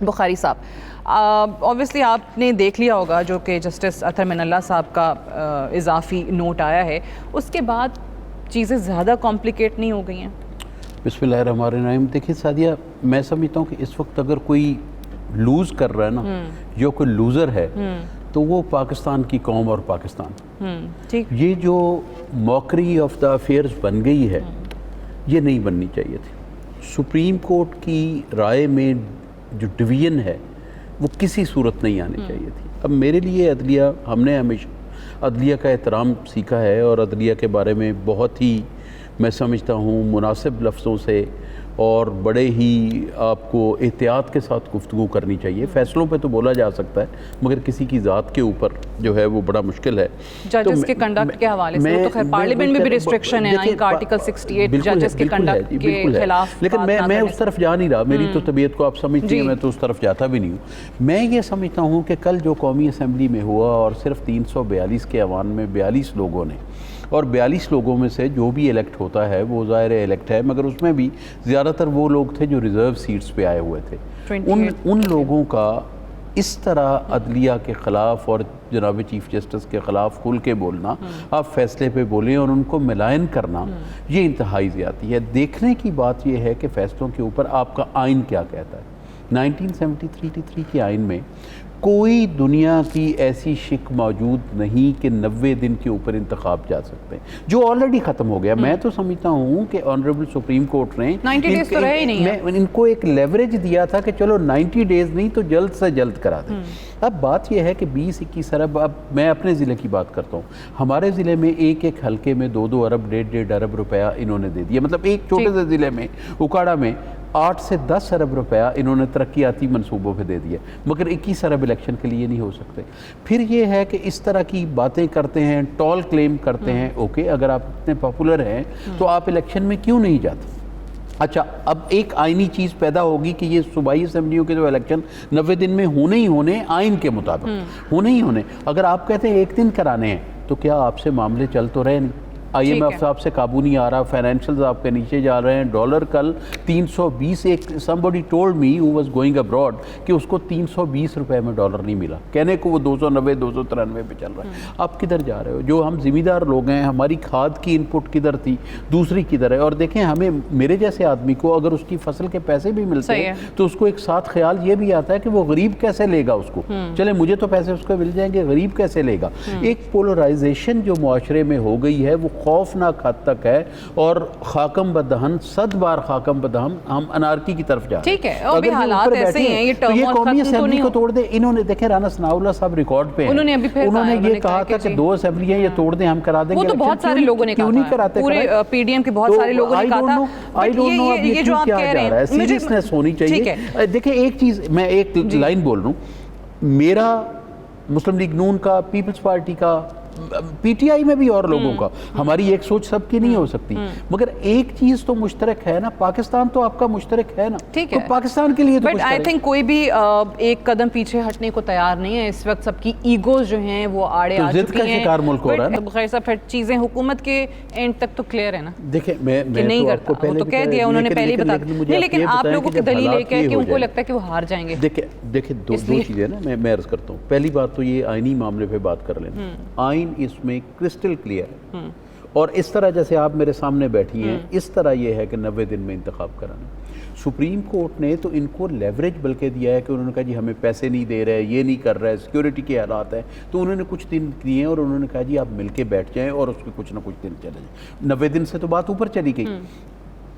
بخاری صاحب، اوبویسلی آپ نے دیکھ لیا ہوگا جو کہ جسٹس اطہر من اللہ صاحب کا اضافی نوٹ آیا ہے، اس کے بعد چیزیں زیادہ کمپلیکیٹ نہیں ہو گئی ہیں؟ بسم اللہ الرحمن الرحیم. دیکھیے سعدیہ، میں سمجھتا ہوں کہ اس وقت اگر کوئی لوز کر رہا ہے نا، جو کوئی لوزر ہے، تو وہ پاکستان کی قوم اور پاکستان. یہ جو موکری آف دا افیئرز بن گئی ہے، یہ نہیں بننی چاہیے تھی. سپریم کورٹ کی رائے میں جو ڈویژن ہے وہ کسی صورت نہیں آنی چاہیے تھی. اب میرے لیے عدلیہ، ہم نے ہمیشہ عدلیہ کا احترام سیکھا ہے اور عدلیہ کے بارے میں بہت ہی میں سمجھتا ہوں مناسب لفظوں سے اور بڑے ہی آپ کو احتیاط کے ساتھ گفتگو کرنی چاہیے. فیصلوں پہ تو بولا جا سکتا ہے مگر کسی کی ذات کے اوپر جو ہے وہ بڑا مشکل ہے. ججز کے کنڈکٹ کے حوالے سے تو خیر پارلیمنٹ میں بھی ریسٹرکشن ہے، آئین کا آرٹیکل 68 ججز کے کنڈکٹ کے خلاف. لیکن میں اس طرف جا نہیں رہا، میری تو طبیعت کو آپ سمجھتی ہیں، میں تو اس طرف جاتا بھی نہیں ہوں. میں یہ سمجھتا ہوں کہ کل جو قومی اسمبلی میں ہوا اور صرف 342 کے ایوان میں 42 لوگوں نے، اور 42 لوگوں میں سے جو بھی الیکٹ ہوتا ہے وہ ظاہر الیکٹ ہے، مگر اس میں بھی زیادہ تر وہ لوگ تھے جو ریزرو سیٹس پہ آئے ہوئے تھے. ان لوگوں کا اس طرح عدلیہ کے خلاف اور جناب چیف جسٹس کے خلاف کھل کے بولنا، آپ فیصلے پہ بولیں اور ان کو ملائن کرنا، یہ انتہائی زیادتی ہے. دیکھنے کی بات یہ ہے کہ فیصلوں کے اوپر آپ کا آئین کیا کہتا ہے. 1973 کے آئین میں کوئی دنیا کی ایسی شک موجود نہیں کہ 90 دن کے اوپر انتخاب جا سکتے ہیں، جو آلریڈی ختم ہو گیا. میں تو سمجھتا ہوں کہ آنریبل سپریم کورٹ نے 90 ڈیز تو رہے ہی نہیں ہے، ان کو ایک لیوریج دیا تھا کہ چلو 90 ڈیز نہیں تو جلد سے جلد کرا دیں. اب بات یہ ہے کہ 20-21 ارب، اب میں اپنے ضلع کی بات کرتا ہوں، ہمارے ضلع میں ایک حلقے میں 2 ارب 1.5 ارب روپیہ انہوں نے دے دیا. مطلب ایک چھوٹے سے ضلع میں اکاڑا میں 8 سے 10 ارب روپیہ انہوں نے ترقیاتی منصوبوں پہ دے دیا، مگر 21 ارب الیکشن کے لیے نہیں ہو سکتے. پھر یہ ہے کہ اس طرح کی باتیں کرتے ہیں، ٹال کلیم کرتے ہیں. اوکے، اگر آپ اتنے پاپولر ہیں تو آپ الیکشن میں کیوں نہیں جاتے؟ اچھا، اب ایک آئینی چیز پیدا ہوگی کہ یہ صوبائی اسمبلیوں کے جو الیکشن 90 دن میں ہونے ہی ہونے، آئین کے مطابق ہونے ہی ہونے. اگر آپ کہتے ہیں 1 دن کرانے ہیں تو کیا آپ سے معاملے چل تو رہے نہیں؟ IMF صاحب سے قابو نہیں آ رہا، فائنینشلز آپ کے نیچے جا رہے ہیں. ڈالر کل 320، ایک somebody told me who was going abroad کہ اس کو 320 روپے میں ڈالر نہیں ملا، کہنے کو وہ 290 293 پہ چل رہا ہے. آپ کدھر جا رہے ہو؟ جو ہم ذمہ دار لوگ ہیں، ہماری کھاد کی انپٹ کدھر تھی، دوسری کدھر ہے؟ اور دیکھیں، ہمیں میرے جیسے آدمی کو اگر اس کی فصل کے پیسے بھی ملتے ہیں تو اس کو ایک ساتھ خیال یہ بھی آتا ہے کہ وہ غریب کیسے لے گا اس کو. چلے مجھے تو پیسے اس کو مل جائیں گے، غریب کیسے لے گا؟ ایک پولرائزیشن جو معاشرے میں ہو گئی ہے وہ خوفناک حد تک ہے، اور خاکم بدہن 100 بار خاکم بدہن، ہم انارکی کی طرف جا رہے ہیں. ٹھیک ہے، اور بھی حالات ایسے ہیں، یہ تو یہ قومی اسمبلی کو توڑ دیں. انہوں نے دیکھیں، رانا ثناء اللہ صاحب ریکارڈ پہ ہیں، انہوں نے یہ کہا تھا کہ 2 اسمبلیاں یہ توڑ دیں، ہم کرا دیں گے. وہ تو بہت سارے لوگوں نے کہا تھا، پورے PDM کے بہت سارے لوگوں نے کہا تھا. آئی ڈونٹ نو اب یہ کیوں کیا جا رہا ہے. سیریسنس ہونی چاہیے. دیکھیں ایک چیز، میں ایک لائن بول رہا ہوں، میرا مسلم لیگ نون کا، پیپلز پارٹی کا، PTI میں بھی اور لوگوں کا، ہماری ایک سوچ سب کی نہیں ہو سکتی، مگر ایک چیز تو مشترک ہے نا، پاکستان تو آپ کا مشترک ہے نا. ٹھیک ہے، تو پاکستان کے لیے تو بٹ آئی تھنک کوئی بھی ایک قدم پیچھے ہٹنے کو تیار نہیں ہے. اس وقت سب کی ایگوز جو ہیں وہ آڑے آ چکی ہیں، شکار ملک ہو رہا ہے. بخیر صاحب پھر چیزیں حکومت کے اینڈ تک تو کلیئر ہے نا. دیکھیں میں نہیں کرتا، وہ تو کہہ دیا انہوں نے پہلے ہی بتا دیا، لیکن آپ لوگوں کی دلیل ایک ہے کہ ان کو لگتا ہے کہ وہ ہار جائیں گے. دیکھیں دو چیزیں نا، میں عرض کرتا ہوں. پہلی بات تو یہ آئینی معاملے پہ بات کر لینا. آئین اس میں کرسٹل کلیئر ہے، اور اس طرح جیسے آپ میرے سامنے بیٹھی ہیں، اس طرح یہ ہے کہ 90 دن میں انتخاب کرانا. سپریم کورٹ نے تو ان کو لیوریج بلکہ دیا ہے کہ انہوں نے کہا جی ہمیں پیسے نہیں دے رہے، یہ نہیں کر رہے، سیکیورٹی کے حالات ہیں، تو انہوں نے کچھ دن دیے اور انہوں نے کہا جی آپ مل کے بیٹھ جائیں اور اس کے کچھ نہ کچھ دن چلے جائیں. 90 دن سے تو بات اوپر چلی گئی.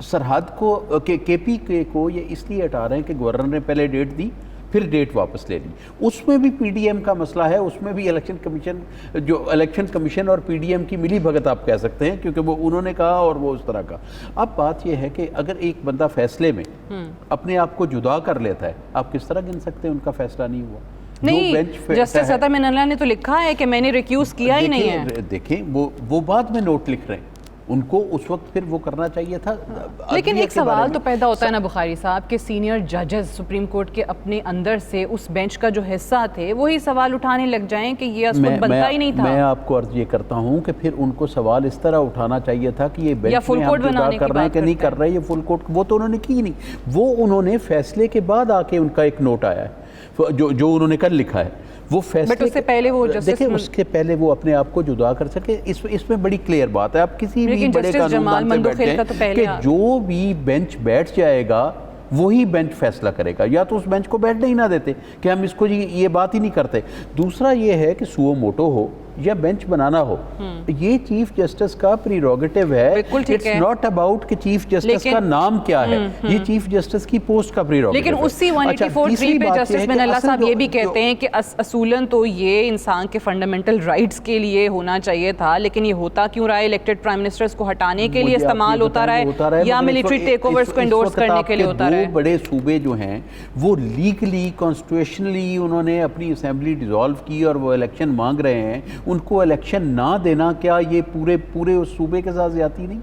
سرحد کو KP کو یہ اس لیے ہٹا رہے ہیں کہ گورنر نے پہلے ڈیٹ دی، پھر ڈیٹ واپس لے لی. اس میں بھی PDM کا مسئلہ ہے، اس میں بھی الیکشن کمیشن اور PDM کی ملی بھگت آپ کہہ سکتے ہیں، کیونکہ وہ انہوں نے کہا اور وہ اس طرح کا. اب بات یہ ہے کہ اگر ایک بندہ فیصلے میں اپنے آپ کو جدا کر لیتا ہے، آپ کس طرح گن سکتے ہیں ان کا فیصلہ نہیں ہوا؟ نہیں، جسٹس اطہر من اللہ نے تو لکھا ہے کہ میں نے ریکیوز کیا ہی نہیں ہے. دیکھیں وہ بعد میں نوٹ لکھ رہے ہیں، ان کو اس وقت پھر وہ کرنا چاہیے تھا. لیکن ایک سوال تو پیدا ہوتا ہے نا بخاری صاحب کہ سینئر ججز سپریم کورٹ کے اپنے اندر سے اس بینچ کا جو حصہ تھے وہی سوال اٹھانے لگ جائیں کہ یہ اس وقت بنتا ہی نہیں تھا. میں آپ کو عرض یہ کرتا ہوں کہ پھر ان کو سوال اس طرح اٹھانا چاہیے تھا کہ یہ بینچ میں ہم جدا کر رہے ہیں کہ نہیں کر رہے, یہ فل کورٹ, وہ تو انہوں نے کی نہیں. وہ انہوں نے فیصلے کے بعد آ کے ان کا ایک نوٹ آیا ہے جو انہوں نے کل لکھا ہے, وہ فیصلے بٹ اس سے پہلے وہ دیکھیں اس کے پہلے وہ اپنے آپ کو جدا کر سکے. اس میں بڑی کلیئر بات ہے, آپ کسی بھی بڑے قانون دان سے بیٹھ جائیں کہ جو بھی بینچ بیٹھ جائے گا وہی بینچ فیصلہ کرے گا, یا تو اس بینچ کو بیٹھنے ہی نہ دیتے کہ ہم اس کو یہ بات ہی نہیں کرتے. دوسرا یہ ہے کہ سو موٹو ہو یا بینچ بنانا ہو, یہ چیف جسٹس کا پریروگیٹو ہے. اٹس ناٹ اباؤٹ کہ چیف جسٹس کا نام کیا ہے, یہ چیف جسٹس کی پوسٹ کا پریروگیٹو ہے. لیکن اسی 184(3) پہ جسٹس من اللہ صاحب یہ بھی کہتے ہیں کہ اصولاً تو یہ انسان کے فنڈامنٹل رائٹس کے لیے ہونا چاہیے تھا, لیکن یہ ہوتا کیوں رہا ہے الیکٹڈ پرائم منسٹرز کو ہٹانے کے لیے استعمال ہوتا رہا ہے یا ملٹری ٹیک اوورز کو انڈورس کرنے کے لیے ہوتا رہا ہے. بڑے صوبے جو ہیں وہ لیگلی کانسٹیٹیوشنلی انہوں نے اپنی اسمبلی ڈیزالو کی اور وہ الیکشن مانگ رہے ہیں, ان کو الیکشن نہ دینا کیا یہ پورے اس صوبے کے ساتھ زیادتی نہیں؟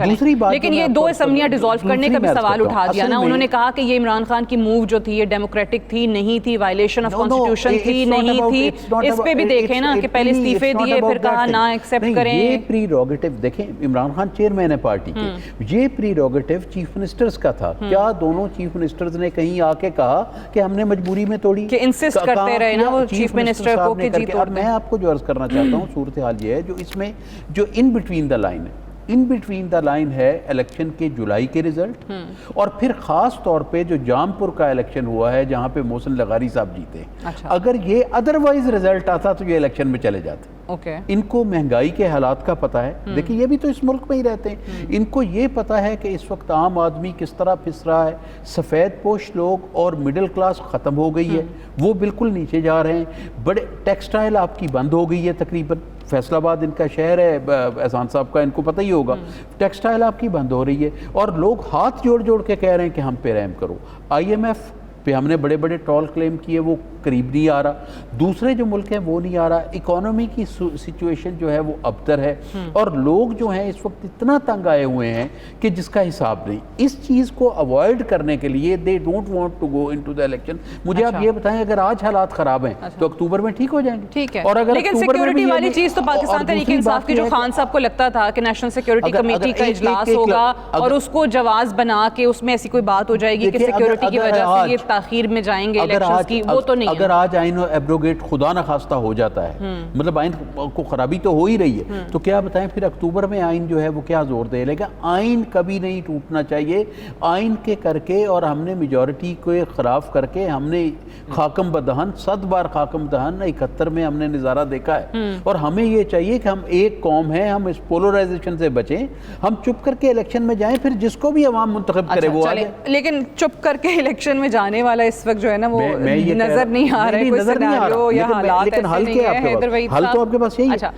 دوسری بات, لیکن یہ 2 اسمبلیاں ڈیزالو کرنے کا بھی سوال اٹھا دیا نا. انہوں نے کہا کہ یہ عمران خان کی موو جو تھی یہ ڈیموکریٹک تھی نہیں تھی, وائلیشن آف کانسٹیٹیوشن تھی نہیں تھی. اس پہ بھی دیکھیں نا کہ پہلے استعفے دیے پھر کہا نہ ایکسیپٹ کریں. یہ پریروگیٹو دیکھیں, عمران خان چیئرمین ہے پارٹی کے, یہ پریروگیٹو چیف منسٹرز کا تھا. کیا دونوں چیف منسٹرز نے کہیں آ کے کہا کہ ہم نے مجبوری میں توڑی, کہ انسسٹ کرتے رہے نا وہ چیف منسٹر کو کہ جی توڑ. میں آپ کو جو عرض کرنا چاہتا ہوں صورتحال یہ ہے جو اس میں جو ان بٹوین دا لائن ہے, ان بٹوین دا لائن ہے الیکشن کے جولائی کے ریزلٹ, اور پھر خاص طور پہ جو جام پور کا الیکشن ہوا ہے جہاں پہ محسن لغاری صاحب جیتے. اگر یہ ادروائز ریزلٹ آتا تو یہ الیکشن میں چلے جاتے. ان کو مہنگائی کے حالات کا پتہ ہے, دیکھیں یہ بھی تو اس ملک میں ہی رہتے ہیں, ان کو یہ پتہ ہے کہ اس وقت عام آدمی کس طرح پھس رہا ہے. سفید پوش لوگ اور مڈل کلاس ختم ہو گئی ہے, وہ بالکل نیچے جا رہے ہیں. بڑے ٹیکسٹائل آپ کی بند ہو گئی ہے تقریباً, فیصل آباد ان کا شہر ہے, احسان صاحب کا ان کو پتہ ہی ہوگا, ٹیکسٹائل آپ کی بند ہو رہی ہے, اور لوگ ہاتھ جوڑ کے کہہ رہے ہیں کہ ہم پہ رحم کرو. IMF پہ ہم نے بڑے ٹول کلیم کیے, وہ قریب نہیں آ رہا. دوسرے جو ملک ہیں وہ نہیں آ رہا. اکانومی کی سچویشن جو ہے وہ ابتر ہے, اور لوگ جو ہیں اس وقت اتنا تنگ آئے ہوئے ہیں کہ جس کا حساب نہیں. اس چیز کو اوائڈ کرنے کے لیے they don't want to go into the election. مجھے آپ یہ بتائیں اگر آج حالات خراب ہیں تو اکتوبر میں ٹھیک ہو جائیں گے. ٹھیک ہے, اور اگر لیکن سیکیورٹی والی چیز تو پاکستان تحریک انصاف کی جو خان صاحب کو لگتا تھا کہ نیشنل سیکیورٹی کمیٹی کا اجلاس ہوگا اور اس کو جواز بنا کے اس میں ایسی کوئی بات ہو جائے گی کہ سیکیورٹی کی وجہ سے یہ تاخیر میں جائیں گے الیکشنز کی, وہ تو نہیں ہے. اگر آج آئین ایبروگیٹ خدا نخواستہ ہو جاتا ہے, مطلب آئین کو خرابی تو ہو ہی رہی ہے, تو کیا بتائیں پھر اکتوبر میں آئین جو ہے وہ کیا زور دے لے گا. آئین کبھی نہیں ٹوٹنا چاہیے. آئین کے کر کے اور ہم نے میجورٹی کو خلاف کر کے ہم نے خاکم بدہن 100 بار خاکم دہن 71 میں ہم نے نظارہ دیکھا ہے. اور ہمیں یہ چاہیے کہ ہم ایک قوم ہیں, ہم اس پولرائزیشن سے بچیں, ہم چپ کر کے الیکشن میں جائیں, پھر جس کو بھی عوام منتخب کرے وہ آگے. لیکن چپ کر کے الیکشن میں جانے والا اس وقت جو ہے نا وہ نظر نہیں آ رہا ہے, کوئی سیناریو یا حالات ایسے نہیں ہے. حل تو آپ کے پاس یہی ہے.